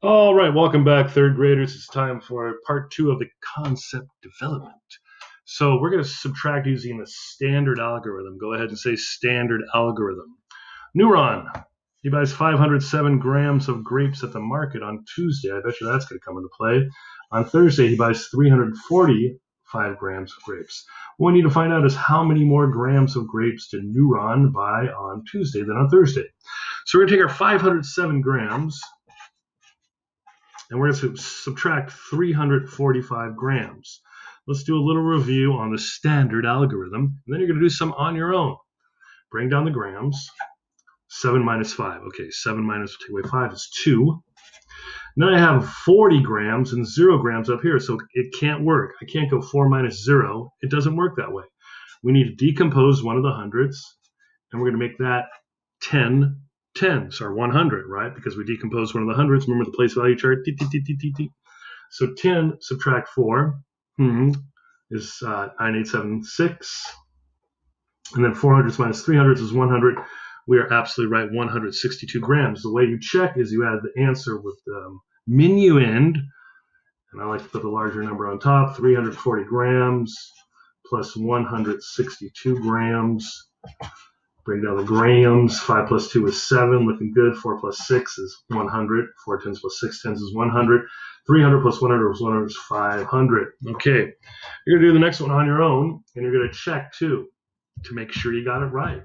All right, welcome back, third graders. It's time for part two of the concept development. So we're going to subtract using the standard algorithm. Go ahead and say standard algorithm. Neuron, he buys 507 grams of grapes at the market on Tuesday. I bet you that's going to come into play. On Thursday, he buys 345 grams of grapes. What we need to find out is how many more grams of grapes did Neuron buy on Tuesday than on Thursday. So we're going to take our 507 grams and we're going to subtract 345 grams. Let's do a little review on the standard algorithm, and then you're going to do some on your own. Bring down the grams. 7 minus 5. Okay, 7 minus, take away 5 is 2. Now I have 40 grams and 0 grams up here, so it can't work. I can't go 4 minus 0. It doesn't work that way. We need to decompose one of the hundreds, and we're going to make that 10 tens, or 100, right? Because we decompose one of the hundreds. Remember the place value chart? So 10 subtract 4 is 9876. And then 400s minus 300s is 100. We are absolutely right, 162 grams. The way you check is you add the answer with the minuend. And I like to put a larger number on top, 340 grams plus 162 grams. Bring down the grams. 5 plus 2 is 7, looking good. 4 plus 6 is 100. 4 tens plus 6 tens is 100. 300 plus 100 is 100 is 500. Okay, you're going to do the next one on your own, and you're going to check, too, to make sure you got it right.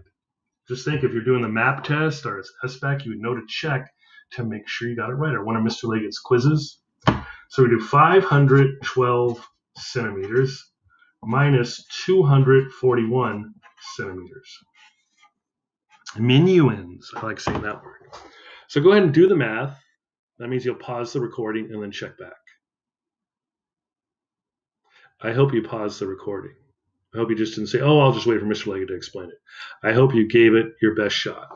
Just think, if you're doing the map test or it's SBAC, you would know to check to make sure you got it right, or one of Mr. Leggett's quizzes. So we do 512 centimeters minus 241 centimeters. Minuends. I like saying that word. So go ahead and do the math. That means you'll pause the recording and then check back. I hope you paused the recording. I hope you just didn't say, oh, I'll just wait for Mr. Leggett to explain it. I hope you gave it your best shot.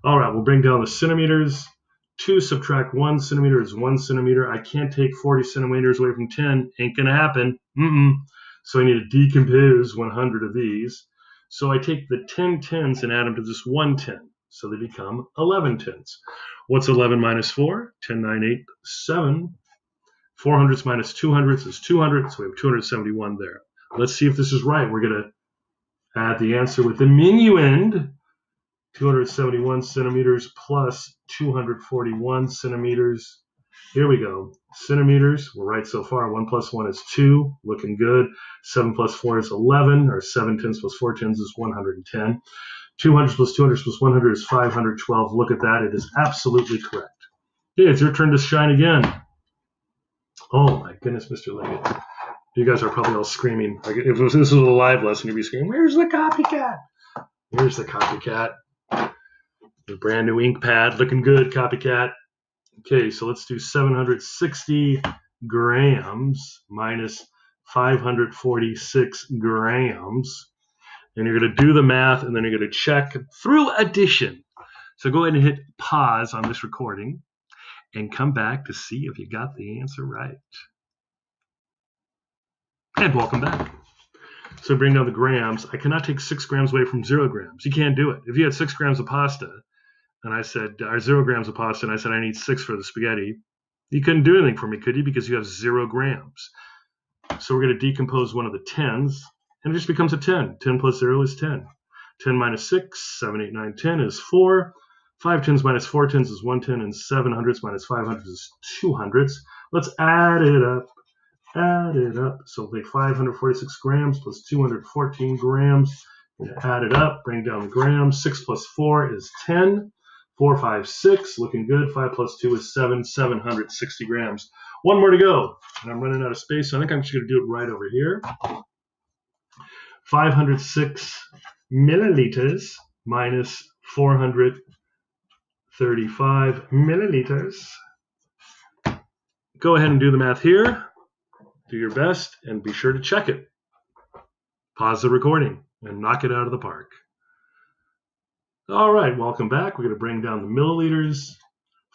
All right, we'll bring down the centimeters. 2 subtract 1 centimeter is 1 centimeter. I can't take 40 centimeters away from 10. Ain't going to happen. So I need to decompose 100 of these. So I take the 10 tens and add them to this 1 10. So they become 11 tens. What's 11 minus 4? 10, 9, 8, 7. 400s minus 200s is 200. So we have 271 there. Let's see if this is right. We're going to add the answer with the minuend. 271 centimeters plus 241 centimeters. Here we go. Centimeters, we're right so far. 1 plus 1 is 2, looking good. 7 plus 4 is 11, or 7 tens plus 4 tens is 110. 200 plus 200 plus 100 is 512. Look at that. It is absolutely correct. Okay, it's your turn to shine again. Oh, my goodness, Mr. Leggett. You guys are probably all screaming. Like if this was a live lesson, you'd be screaming, where's the copycat? Here's the copycat. The brand new ink pad, looking good, copycat. Okay, so let's do 760 grams minus 546 grams. And you're going to do the math, and then you're going to check through addition. So go ahead and hit pause on this recording and come back to see if you got the answer right. And welcome back. So bring down the grams. I cannot take 6 grams away from 0 grams. You can't do it. If you had 6 grams of pasta, and I said, or 0 grams of pasta, and I said, I need 6 for the spaghetti, you couldn't do anything for me, could you? Because you have 0 grams. So we're going to decompose one of the tens, and it just becomes a 10. 10 plus 0 is 10. 10 minus 6, 7, 8, 9, 10 is 4. 5 tens minus 4 tens is 110, and 700s minus 500s is 200s. Let's add it up. Add it up. So we'll take 546 grams plus 214 grams. We're going to add it up. Bring down the grams. 6 plus 4 is 10. 4, 5, 6. Looking good. 5 plus 2 is 7. 760 grams. One more to go. And I'm running out of space, so I think I'm just going to do it right over here. 506 milliliters minus 435 milliliters. Go ahead and do the math here. Do your best, and be sure to check it. Pause the recording and knock it out of the park. All right, welcome back. We're going to bring down the milliliters.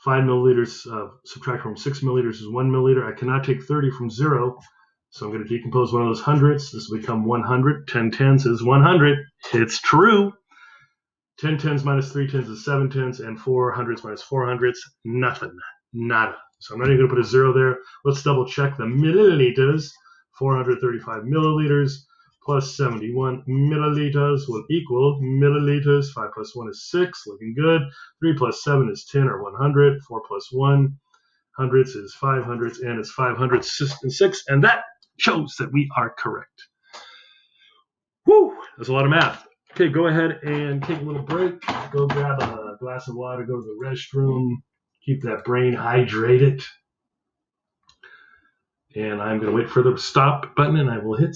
5 milliliters subtract from 6 milliliters is 1 milliliter. I cannot take 30 from 0, so I'm going to decompose one of those hundreds. This will become 100. 10 tens is 100. It's true. 10 tens minus 3 tens is 7 tens, and 4 hundreds minus 4 hundreds, nothing. Nada. So I'm not even going to put a 0 there. Let's double check the milliliters. 435 milliliters plus 71 milliliters will equal milliliters. 5 plus 1 is 6, looking good. 3 plus 7 is 10 or 100. 4 plus 1 hundredths is 5 hundredths, and it's 506, and that shows that we are correct. Woo! That's a lot of math. Okay, go ahead and take a little break. Go grab a glass of water, go to the restroom, keep that brain hydrated. And I'm going to wait for the stop button, and I will hit